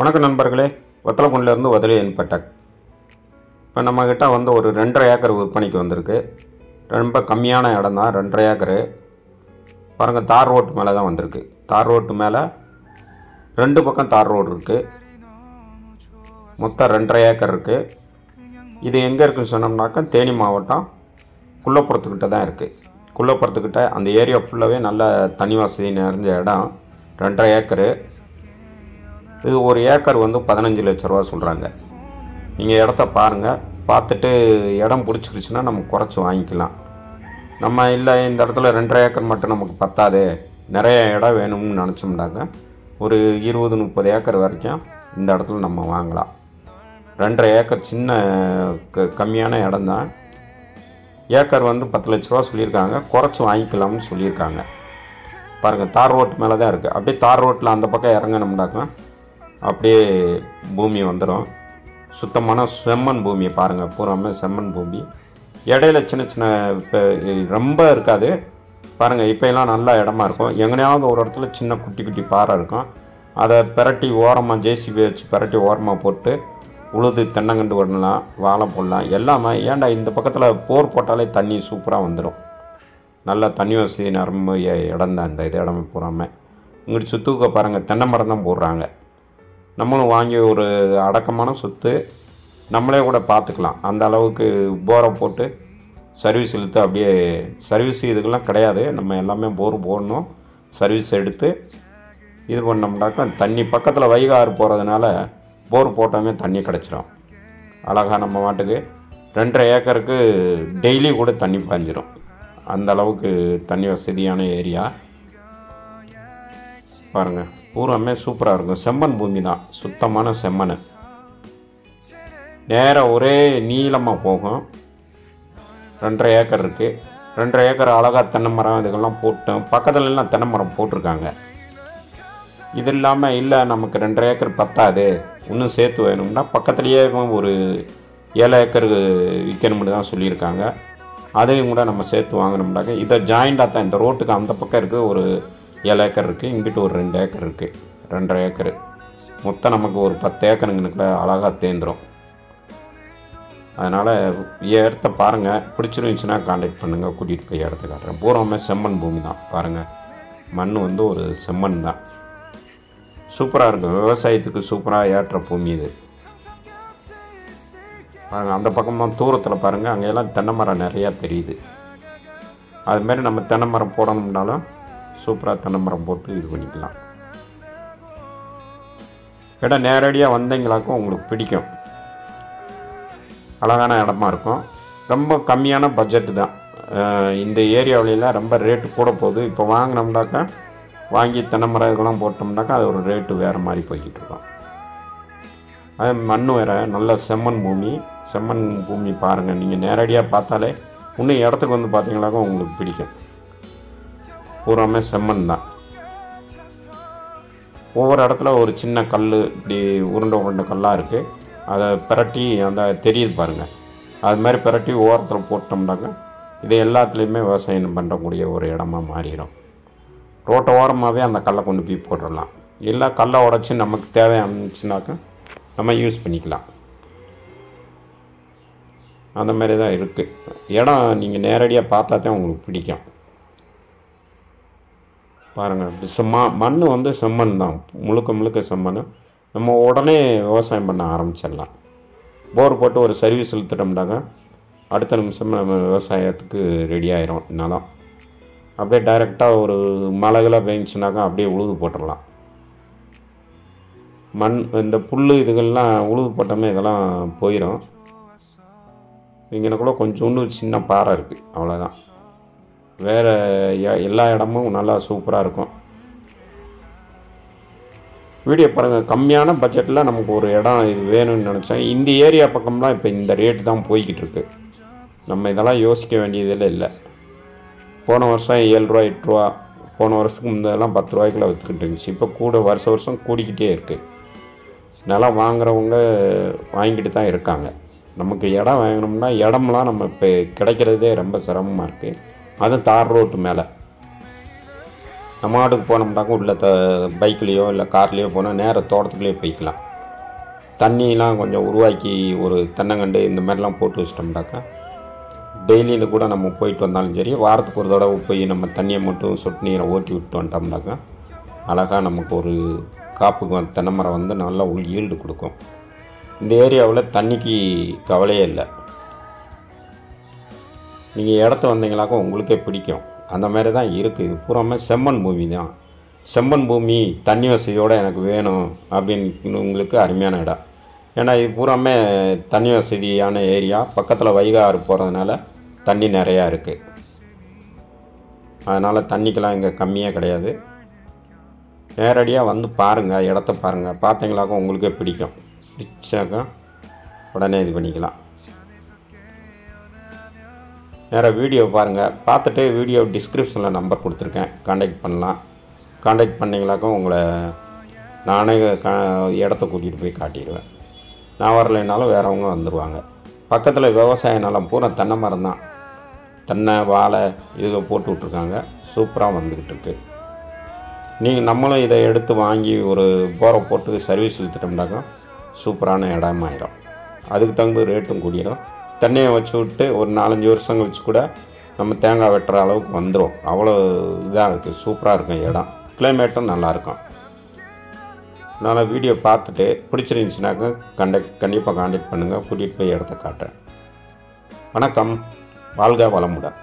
வணக்கம் நண்பர்களே, வத்தலக்குண்டிலேருந்து வதலியன் பட்டக். இப்போ நம்மக்கிட்ட வந்து ஒரு 2.5 ஏக்கர் விற்பனைக்கு வந்திருக்கு. ரொம்ப கம்மியான இடம் தான், 2.5 ஏக்கரு. பாருங்கள், தார் ரோட்டு மேலே தான் வந்திருக்கு. தார் ரோட்டு மேலே 2 பக்கம் தார் ரோடு இருக்குது. மொத்தம் 2.5 ஏக்கர் இருக்குது. இது எங்கே இருக்குதுன்னு சொன்னோம்னாக்கா தேனி மாவட்டம் குள்ளப்புறத்துக்கிட்ட தான் இருக்குது. குள்ளப்புறத்துக்கிட்ட அந்த ஏரியா ஃபுல்லாகவே நல்ல தண்ணி வசதி நிறைஞ்ச இடம். 2.5 ஏக்கரு. இது ஒரு ஏக்கர் வந்து 15 லட்ச ரூபா சொல்கிறாங்க. நீங்கள் இடத்த பாருங்கள், பார்த்துட்டு இடம் பிடிச்சிக்கிச்சுன்னா நம்ம குறைச்சி வாங்கிக்கலாம். நம்ம இல்லை இந்த இடத்துல 2.5 ஏக்கர் மட்டும் நமக்கு பத்தாது, நிறைய இடம் வேணும்னு நினச்சோம்னாங்க ஒரு 20-30 ஏக்கர் வரைக்கும் இந்த இடத்துல நம்ம வாங்கலாம். 2.5 ஏக்கர் சின்ன கம்மியான இடம் தான். ஏக்கர் வந்து 10 லட்ச ரூபா சொல்லியிருக்காங்க, குறைச்சி வாங்கிக்கலாம்னு சொல்லியிருக்காங்க. பாருங்கள், தார் ரோட்டு மேலே தான் இருக்குது. அப்படியே தார் ரோட்டில் அந்த பக்கம் இறங்கணும்னாக்கா அப்படியே பூமி வந்துடும். சுத்தமான செம்மண் பூமி பாருங்கள், பூராமே செம்மண் பூமி. இடையில சின்ன சின்ன இப்போ ரொம்ப இருக்காது பாருங்கள். இப்போ எல்லாம் நல்ல இடமா இருக்கும். எங்கேயாவது ஒரு இடத்துல சின்ன குட்டி குட்டி பாறை இருக்கும். அதை பிரட்டி ஓரமாக ஜேசிபி வச்சு பிரட்டி ஓரமாக போட்டு உழுது தென்னங்கண்டு விடலாம், வாழை போடலாம் எல்லாமே. ஏன்டா இந்த பக்கத்தில் போர் போட்டாலே தண்ணி சூப்பராக வந்துடும். நல்லா தண்ணி வசதி நிரம்ப இடம் தான் இந்த இடமே பூராமே. இங்கிட்டு சுற்றுக்க பாருங்கள், தென்னை மரம் தான் போடுறாங்க. நம்மளும் வாங்கி ஒரு அடக்கமான சொத்து நம்மளே கூட பார்த்துக்கலாம். அந்த அளவுக்கு போரை போட்டு சர்வீஸ் இழுத்து அப்படியே சர்வீஸ் இதுக்கெல்லாம் கிடையாது. நம்ம எல்லாமே போர் போடணும், சர்வீஸ் எடுத்து இது பண்ணோம்னாக்கா தண்ணி பக்கத்தில் வைகாறு போகிறதுனால போர் போட்டாமே தண்ணி கிடச்சிரும். அழகாக நம்ம மாட்டுக்கு 2.5 ஏக்கருக்கு டெய்லி கூட தண்ணி பாய்ஞ்சிரும். அந்த அளவுக்கு தண்ணி வசதியான ஏரியா பாருங்கள். பூராமே சூப்பராக இருக்கும். செம்மண் பூமி தான், சுத்தமான செம்மண். நேராக ஒரே நீளமாக போகும். 2.5 ஏக்கர் இருக்குது. 2.5 ஏக்கர் அழகாக தென்னை மரம் இதுக்கெல்லாம் போட்டோம். பக்கத்துலலாம் தென்னை மரம் போட்டிருக்காங்க. இது இல்லாமல் இல்லை நமக்கு 2.5 ஏக்கர் பத்தாது, இன்னும் சேர்த்து வேணும்னா பக்கத்துலேயே ஒரு 7 ஏக்கர் விற்கணும்னு தான் சொல்லியிருக்காங்க. அதையும் கூட நம்ம சேர்த்து வாங்கினோம்னாக்க இதை ஜாயிண்டாக தான் இந்த ரோட்டுக்கு அந்த பக்கம் இருக்குது ஒரு 7 ஏக்கர் இருக்குது, இங்கிட்டு ஒரு 2 ஏக்கர் இருக்குது. 2.5 ஏக்கரு மொத்தம் நமக்கு ஒரு 10 ஏக்கருங்களுக்குள்ள அழகாக தேர்ந்துடும். அதனால் இடத்த பாருங்கள், பிடிச்சிருந்துச்சுன்னா கான்டாக்ட் பண்ணுங்கள், கூட்டிகிட்டு போய் இடத்த காட்டுறேன். பூராமே செம்மண் பூமி தான் பாருங்கள். மண் வந்து ஒரு செம்மண் தான், சூப்பராக இருக்கும். விவசாயத்துக்கு சூப்பராக ஏற்ற பூமி இது பாருங்கள். அந்த பக்கமாக தூரத்தில் பாருங்கள், அங்கெல்லாம் தென்னை மரம் நிறையா தெரியுது. அதுமாரி நம்ம தென்னை மரம் போடணும்னாலும் சூப்பராக தென்னை மரம் போட்டு இது பண்ணிக்கலாம். இடம் நேரடியாக வந்தீங்களாக்கும் உங்களுக்கு பிடிக்கும். அழகான இடமா இருக்கும். ரொம்ப கம்மியான பட்ஜெட்டு தான். இந்த ஏரியாவிலாம் ரொம்ப ரேட்டு கூட போகுது. இப்போ வாங்கினோம்னாக்கா வாங்கி தென்னை மரம் இதெல்லாம் போட்டோம்னாக்கா அது ஒரு ரேட்டு வேறு மாதிரி போய்கிட்டு இருக்கோம். அது மண் வேறு, நல்ல செம்மண் பூமி. செம்மண் பூமி பாருங்கள், நீங்கள் நேரடியாக பார்த்தாலே இன்னும் இடத்துக்கு வந்து பார்த்தீங்கன்னாக்கா உங்களுக்கு பிடிக்கும். பூராமே செம்மண் தான். ஒவ்வொரு இடத்துல ஒரு சின்ன கல் இப்படி உருண்டை கல்லாக இருக்குது. அதை பிரட்டி அந்த தெரியுது பாருங்கள், அது மாதிரி பிரட்டி ஓரத்தில் போட்டோம்னாக்க இது எல்லாத்துலேயுமே விவசாயம் பண்ணக்கூடிய ஒரு இடமா மாறிடும். ரோட்டை ஓரமாகவே அந்த கல்லை கொண்டு போய் போட்டுடலாம். இல்லை கல்லை உடச்சி நமக்கு தேவையானுச்சுனாக்கா நம்ம யூஸ் பண்ணிக்கலாம். அந்த மாதிரி தான் இருக்குது இடம். நீங்கள் நேரடியாக பார்த்தா தான் உங்களுக்கு பிடிக்கும். பாருங்கள், மண் வந்து செம்மண் தான், முழுக்க செம்மண். நம்ம உடனே விவசாயம் பண்ண ஆரம்பிச்சிடலாம். போர் போட்டு ஒரு சர்வீஸ் இழுத்துட்டோம்னாங்க அடுத்த நிமிஷம் நம்ம விவசாயத்துக்கு ரெடி ஆயிரும். நிலம் அப்படியே டைரெக்டாக ஒரு மழைகளாக பெஞ்சுனாக்கா அப்படியே உழுது போட்டுடலாம். மண் இந்த புல் இதுகள்லாம் உழுது போட்டோமே இதெல்லாம் போயிடும். இங்கனக்குள்ள கொஞ்சோண்டு சின்ன பாறை இருக்குது, அவ்வளோதான். வேறு எல்லா இடமும் நல்லா சூப்பராக இருக்கும். வீடியோ பாருங்கள். கம்மியான பட்ஜெட்டில் நமக்கு ஒரு இடம் இது வேணும்னு நினச்சேன். இந்த ஏரியா பக்கம்லாம் இப்போ இந்த ரேட்டு தான் போய்கிட்டு இருக்கு. நம்ம இதெல்லாம் யோசிக்க வேண்டியதில் இல்லை. போன வருஷம் 7 ரூபா 8 ரூபா, போன வருஷத்துக்கு முன்னதெல்லாம் 10 ரூபாய்க்குள்ள விற்றுக்கிட்டு இருந்துச்சு. இப்போ கூட வருஷம் கூடிக்கிட்டே இருக்குது. நிலம் வாங்குறவங்க வாங்கிட்டு தான் இருக்காங்க. நமக்கு இடம் வாங்கினோம்னா இடம்லாம் நம்ம இப்போ கிடைக்கிறதே ரொம்ப சிரமமாக இருக்குது. அதுவும் தார் ரோட்டு மேலே. நம்ம ஆட்டுக்கு போனோம்னாக்கா உள்ள பைக்லேயோ இல்லை கார்லேயோ போனால் நேராக தோட்டத்துக்குள்ளேயே போய்க்கலாம். தண்ணிலாம் கொஞ்சம் உருவாக்கி ஒரு தென்னங்கண்டு இந்த மாதிரிலாம் போட்டு வச்சிட்டோம்னாக்கா டெய்லியில் கூட நம்ம போயிட்டு வந்தாலும் சரி, வாரத்துக்கு ஒரு தடவை போய் நம்ம தண்ணியை மட்டும் சொட்டு நீரை ஓட்டி விட்டு வந்துட்டோம்னாக்கா அழகாக நமக்கு ஒரு காப்புக்கு தென்னை மரம் வந்து நல்லா ஈல்டு கொடுக்கும். இந்த ஏரியாவில் தண்ணிக்கு கவலையே இல்லை. நீங்கள் இடத்த வந்தீங்களாக்கா உங்களுக்கே பிடிக்கும். அந்த மாதிரி தான் இருக்குது. இது பூராமே செம்மண் பூமி தான். செம்மண் பூமி தண்ணி வசதியோடு எனக்கு வேணும் அப்படின்னு உங்களுக்கு அருமையான இடம். ஏன்னா இது பூராமே தண்ணி வசதியான ஏரியா. பக்கத்தில் வைகை ஆறு போகிறதுனால தண்ணி நிறையா இருக்குது. அதனால் தண்ணிக்கெலாம் இங்கே கம்மியாக கிடையாது. நேரடியாக வந்து பாருங்கள், இடத்த பாருங்கள். பார்த்தீங்களாக்கா உங்களுக்கே பிடிக்கும். பிடிச்சாக்கா உடனே இது பண்ணிக்கலாம். நேராக வீடியோ பாருங்கள். பார்த்துட்டு வீடியோ டிஸ்கிரிப்ஷனில் நம்பர் கொடுத்துருக்கேன், காண்டாக்ட் பண்ணலாம். காண்டாக்ட் பண்ணிங்களாக்கா உங்களை நானே இடத்த கூட்டிகிட்டு போய் காட்டிடுவேன். நான் வரலைனாலும் வேறவங்க வந்துடுவாங்க. பக்கத்தில் விவசாய நிலம் பூரா தென்னை மரம் தான். தென்னை வாழை இதை போட்டு விட்ருக்காங்க. சூப்பராக வந்துக்கிட்டு இருக்குது. நம்மளும் இதை எடுத்து வாங்கி ஒரு போரை போட்டு சர்வீஸ் இழுத்துட்டோம்னாக்கா சூப்பரான இடமாயிடும். அதுக்கு தகுந்த ரேட்டும் கூடிடும். தென்னையை வச்சு விட்டு ஒரு 4-5 வருஷம் கழிச்சு கூட நம்ம தேங்காய் வெட்டுற அளவுக்கு வந்துடும். அவ்வளோ இதாக இருக்குது. சூப்பராக இருக்கும் இடம். கிளைமேட்டும் நல்லாயிருக்கும். அதனால் வீடியோ பார்த்துட்டு பிடிச்சிருந்துச்சுனாக்கா கண்டிப்பாக காண்டாக்ட் பண்ணுங்கள். கூட்டிகிட்டு போய் இடத்த காட்டுறேன். வணக்கம். வாழ்க வளமுடன்.